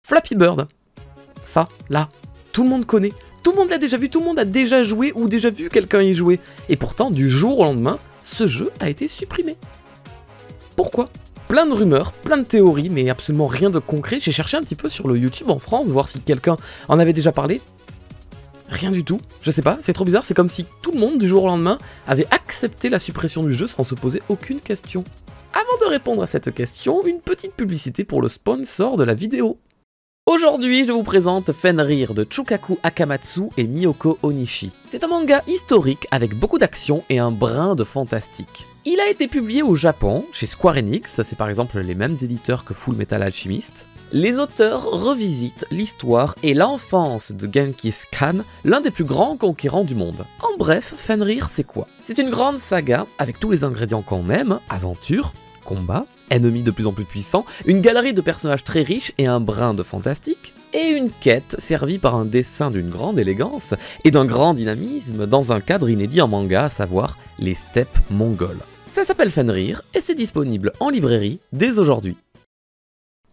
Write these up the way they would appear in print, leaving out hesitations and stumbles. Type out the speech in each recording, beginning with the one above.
Flappy Bird. Ça, là, tout le monde connaît. Tout le monde l'a déjà vu, tout le monde a déjà joué ou déjà vu quelqu'un y jouer. Et pourtant, du jour au lendemain, ce jeu a été supprimé. Pourquoi? Plein de rumeurs, plein de théories, mais absolument rien de concret. J'ai cherché un petit peu sur le YouTube en France, voir si quelqu'un en avait déjà parlé. Rien du tout, je sais pas, c'est trop bizarre, c'est comme si tout le monde, du jour au lendemain, avait accepté la suppression du jeu sans se poser aucune question. Avant de répondre à cette question, une petite publicité pour le sponsor de la vidéo. Aujourd'hui, je vous présente Fenrir de Chukaku Akamatsu et Miyoko Onishi. C'est un manga historique avec beaucoup d'action et un brin de fantastique. Il a été publié au Japon, chez Square Enix, c'est par exemple les mêmes éditeurs que Full Metal Alchemist. Les auteurs revisitent l'histoire et l'enfance de Genghis Khan, l'un des plus grands conquérants du monde. En bref, Fenrir c'est quoi? C'est une grande saga avec tous les ingrédients qu'on aime, aventure, combat, ennemis de plus en plus puissants, une galerie de personnages très riches et un brin de fantastique, et une quête servie par un dessin d'une grande élégance et d'un grand dynamisme dans un cadre inédit en manga, à savoir les steppes mongoles. Ça s'appelle Fenrir et c'est disponible en librairie dès aujourd'hui.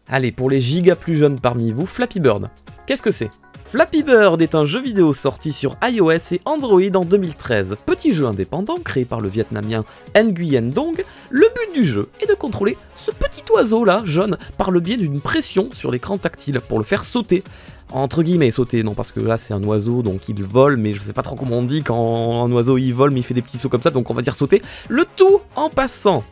Allez, pour les gigas plus jeunes parmi vous, Flappy Bird. Qu'est-ce que c'est? Flappy Bird est un jeu vidéo sorti sur iOS et Android en 2013. Petit jeu indépendant créé par le vietnamien Nguyen Dong. Le but du jeu est de contrôler ce petit oiseau là, jaune, par le biais d'une pression sur l'écran tactile pour le faire sauter. Entre guillemets sauter, non parce que là c'est un oiseau donc il vole, mais je sais pas trop comment on dit quand un oiseau il vole mais il fait des petits sauts comme ça, donc on va dire sauter. Le tout en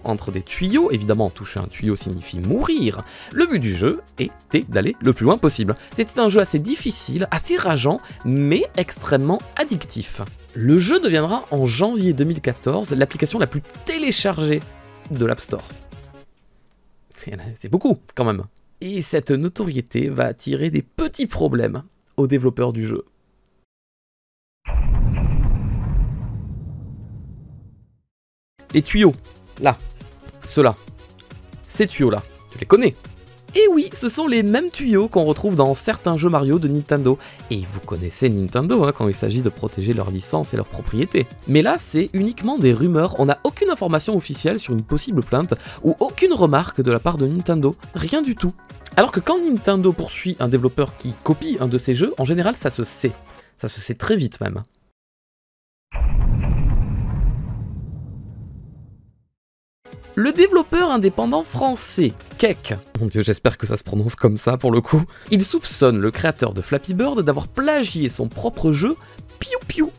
entre des tuyaux, évidemment toucher un tuyau signifie mourir. Le but du jeu était d'aller le plus loin possible. C'était un jeu assez difficile, assez rageant, mais extrêmement addictif. Le jeu deviendra en janvier 2014 l'application la plus téléchargée de l'App Store. C'est beaucoup quand même. Et cette notoriété va attirer des petits problèmes aux développeurs du jeu. Les tuyaux, là, ceux-là, ces tuyaux-là, tu les connais? Et oui, ce sont les mêmes tuyaux qu'on retrouve dans certains jeux Mario de Nintendo. Et vous connaissez Nintendo quand il s'agit de protéger leurs licences et leurs propriétés. Mais là, c'est uniquement des rumeurs, on n'a aucune information officielle sur une possible plainte ou aucune remarque de la part de Nintendo, rien du tout. Alors que quand Nintendo poursuit un développeur qui copie un de ses jeux, en général ça se sait très vite même. Le développeur indépendant français, Keck, mon dieu j'espère que ça se prononce comme ça pour le coup, il soupçonne le créateur de Flappy Bird d'avoir plagié son propre jeu Piou Piou.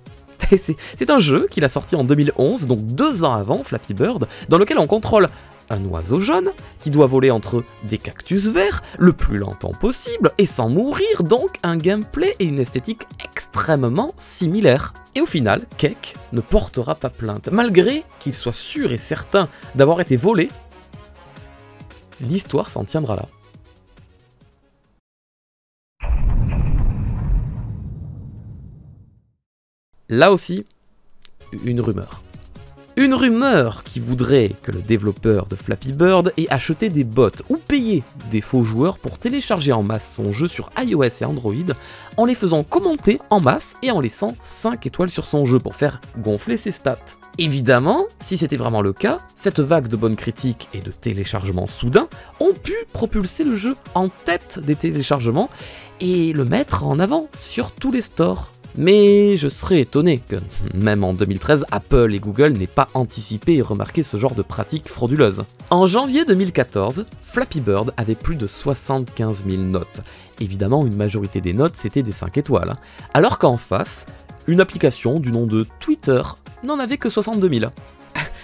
C'est un jeu qu'il a sorti en 2011, donc 2 ans avant Flappy Bird, dans lequel on contrôle un oiseau jaune qui doit voler entre des cactus verts le plus longtemps possible et sans mourir, donc un gameplay et une esthétique extrêmement similaires. Et au final, Keck ne portera pas plainte, malgré qu'il soit sûr et certain d'avoir été volé. L'histoire s'en tiendra là. Là aussi, une rumeur. Une rumeur qui voudrait que le développeur de Flappy Bird ait acheté des bots ou payé des faux joueurs pour télécharger en masse son jeu sur iOS et Android en les faisant commenter en masse et en laissant 5 étoiles sur son jeu pour faire gonfler ses stats. Évidemment, si c'était vraiment le cas, cette vague de bonnes critiques et de téléchargements soudains ont pu propulser le jeu en tête des téléchargements et le mettre en avant sur tous les stores. Mais je serais étonné que, même en 2013, Apple et Google n'aient pas anticipé et remarqué ce genre de pratique frauduleuse. En janvier 2014, Flappy Bird avait plus de 75 000 notes. Évidemment, une majorité des notes, c'était des 5 étoiles. Alors qu'en face, une application du nom de Twitter n'en avait que 62 000.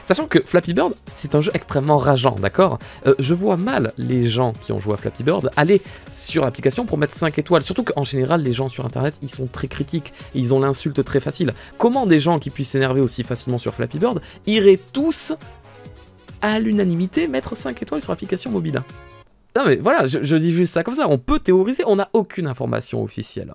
Sachant que Flappy Bird, c'est un jeu extrêmement rageant, d'accord? Je vois mal les gens qui ont joué à Flappy Bird aller sur l'application pour mettre 5 étoiles. Surtout qu'en général, les gens sur Internet, ils sont très critiques. Et ils ont l'insulte très facile. Comment des gens qui puissent s'énerver aussi facilement sur Flappy Bird iraient tous, à l'unanimité, mettre 5 étoiles sur l'application mobile? Non mais voilà, je dis juste ça comme ça. On peut théoriser, on n'a aucune information officielle.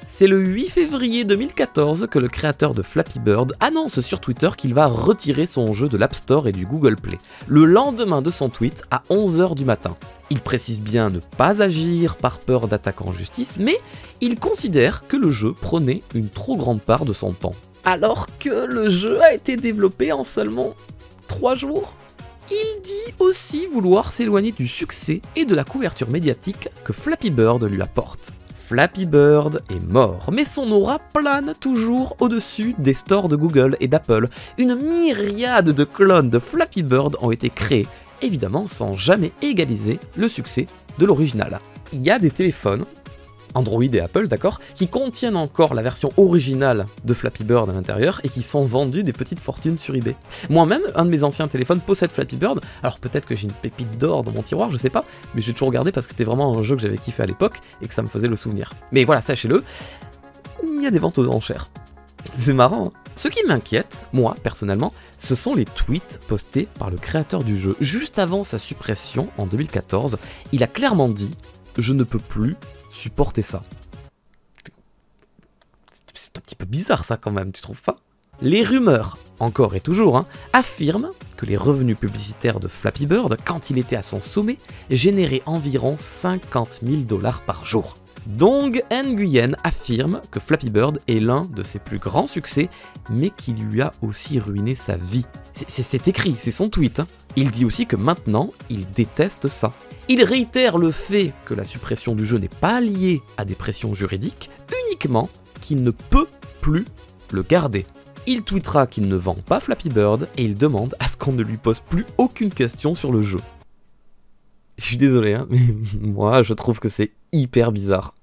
C'est le 8 février 2014 que le créateur de Flappy Bird annonce sur Twitter qu'il va retirer son jeu de l'App Store et du Google Play, le lendemain de son tweet à 11 h du matin. Il précise bien ne pas agir par peur d'attaque en justice, mais il considère que le jeu prenait une trop grande part de son temps. Alors que le jeu a été développé en seulement 3 jours. Il dit aussi vouloir s'éloigner du succès et de la couverture médiatique que Flappy Bird lui apporte. Flappy Bird est mort, mais son aura plane toujours au-dessus des stores de Google et d'Apple. Une myriade de clones de Flappy Bird ont été créés, évidemment sans jamais égaliser le succès de l'original. Il y a des téléphones, Android et Apple, d'accord, qui contiennent encore la version originale de Flappy Bird à l'intérieur et qui sont vendus des petites fortunes sur eBay. Moi-même, un de mes anciens téléphones possède Flappy Bird, alors peut-être que j'ai une pépite d'or dans mon tiroir, je sais pas, mais j'ai toujours gardé parce que c'était vraiment un jeu que j'avais kiffé à l'époque et que ça me faisait le souvenir. Mais voilà, sachez-le, il y a des ventes aux enchères. C'est marrant, hein. Ce qui m'inquiète, moi, personnellement, ce sont les tweets postés par le créateur du jeu. Juste avant sa suppression, en 2014, il a clairement dit « Je ne peux plus supporter ça ». C'est un petit peu bizarre ça quand même, tu trouves pas? Les rumeurs, encore et toujours, affirment que les revenus publicitaires de Flappy Bird, quand il était à son sommet, généraient environ 50 000 $ par jour. Dong Nguyen affirme que Flappy Bird est l'un de ses plus grands succès, mais qui lui a aussi ruiné sa vie. C'est écrit, c'est son tweet. Il dit aussi que maintenant, il déteste ça. Il réitère le fait que la suppression du jeu n'est pas liée à des pressions juridiques, uniquement qu'il ne peut plus le garder. Il tweetera qu'il ne vend pas Flappy Bird et il demande à ce qu'on ne lui pose plus aucune question sur le jeu. Je suis désolé, mais moi je trouve que c'est hyper bizarre.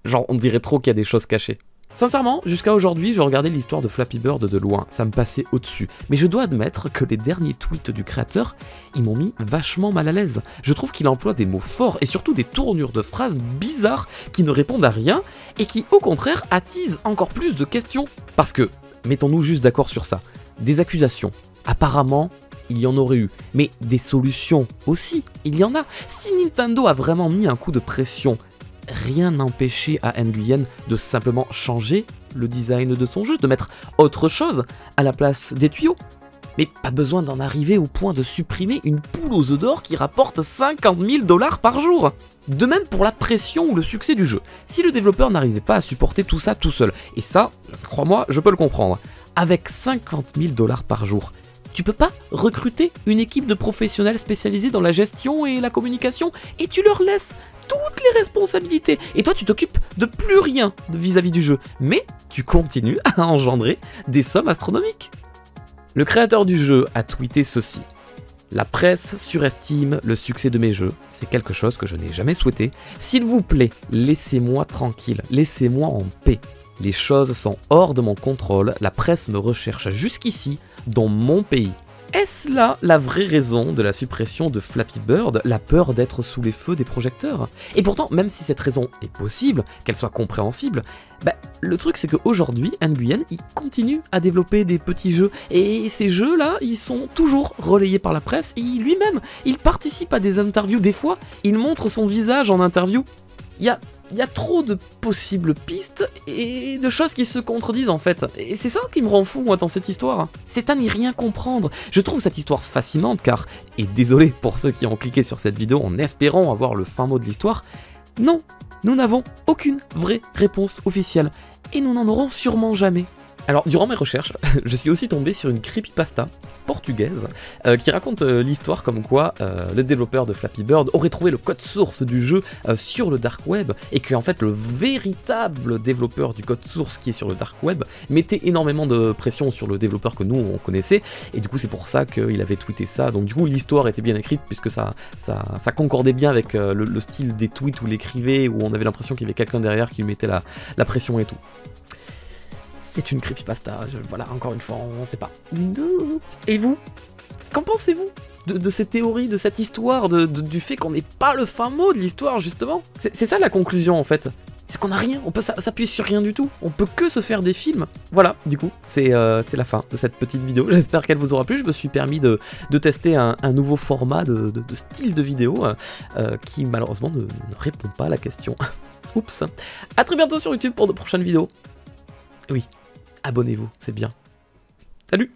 Genre on dirait trop qu'il y a des choses cachées. Sincèrement, jusqu'à aujourd'hui, je regardais l'histoire de Flappy Bird de loin, ça me passait au-dessus. Mais je dois admettre que les derniers tweets du créateur, ils m'ont mis vachement mal à l'aise. Je trouve qu'il emploie des mots forts et surtout des tournures de phrases bizarres qui ne répondent à rien et qui, au contraire, attisent encore plus de questions. Parce que, mettons-nous juste d'accord sur ça, des accusations, apparemment, il y en aurait eu, mais des solutions aussi, il y en a. Si Nintendo a vraiment mis un coup de pression, rien n'empêchait à Nguyen de simplement changer le design de son jeu, de mettre autre chose à la place des tuyaux. Mais pas besoin d'en arriver au point de supprimer une poule aux œufs d'or qui rapporte 50 000 $ par jour. De même pour la pression ou le succès du jeu. Si le développeur n'arrivait pas à supporter tout ça tout seul, et ça, crois-moi, je peux le comprendre, avec 50 000 $ par jour, tu peux pas recruter une équipe de professionnels spécialisés dans la gestion et la communication et tu leur laisses toutes les responsabilités. Et toi, tu t'occupes de plus rien vis-à-vis du jeu. Mais tu continues à engendrer des sommes astronomiques. Le créateur du jeu a tweeté ceci. La presse surestime le succès de mes jeux. C'est quelque chose que je n'ai jamais souhaité. S'il vous plaît, laissez-moi tranquille. Laissez-moi en paix. Les choses sont hors de mon contrôle. La presse me recherche jusqu'ici, dans mon pays. Est-ce là la vraie raison de la suppression de Flappy Bird, la peur d'être sous les feux des projecteurs? Et pourtant, même si cette raison est possible, qu'elle soit compréhensible, le truc c'est qu'aujourd'hui, Nguyen, il continue à développer des petits jeux, et ces jeux-là, ils sont toujours relayés par la presse, et lui-même, il participe à des interviews, des fois, il montre son visage en interview. Il y a trop de possibles pistes et de choses qui se contredisent en fait. Et c'est ça qui me rend fou moi dans cette histoire. C'est à n'y rien comprendre. Je trouve cette histoire fascinante car, et désolé pour ceux qui ont cliqué sur cette vidéo en espérant avoir le fin mot de l'histoire, non, nous n'avons aucune vraie réponse officielle. Et nous n'en aurons sûrement jamais. Alors, durant mes recherches, je suis aussi tombé sur une creepypasta portugaise qui raconte l'histoire comme quoi le développeur de Flappy Bird aurait trouvé le code source du jeu sur le dark web et que en fait le véritable développeur du code source qui est sur le dark web mettait énormément de pression sur le développeur que nous on connaissait et du coup c'est pour ça qu'il avait tweeté ça. Donc du coup l'histoire était bien écrite puisque ça concordait bien avec le style des tweets où il écrivait, où on avait l'impression qu'il y avait quelqu'un derrière qui lui mettait la pression et tout. C'est une creepypasta, voilà, encore une fois, on ne sait pas. Et vous? Qu'en pensez-vous de cette théorie, de cette histoire, du fait qu'on n'ait pas le fin mot de l'histoire, justement? C'est ça la conclusion, en fait. C'est qu'on n'a rien, on peut s'appuyer sur rien du tout, on peut que se faire des films. Voilà, du coup, c'est la fin de cette petite vidéo, j'espère qu'elle vous aura plu. Je me suis permis de tester un nouveau format de style de vidéo qui, malheureusement, ne répond pas à la question. Oups. À très bientôt sur YouTube pour de prochaines vidéos. Oui. Abonnez-vous, c'est bien. Salut!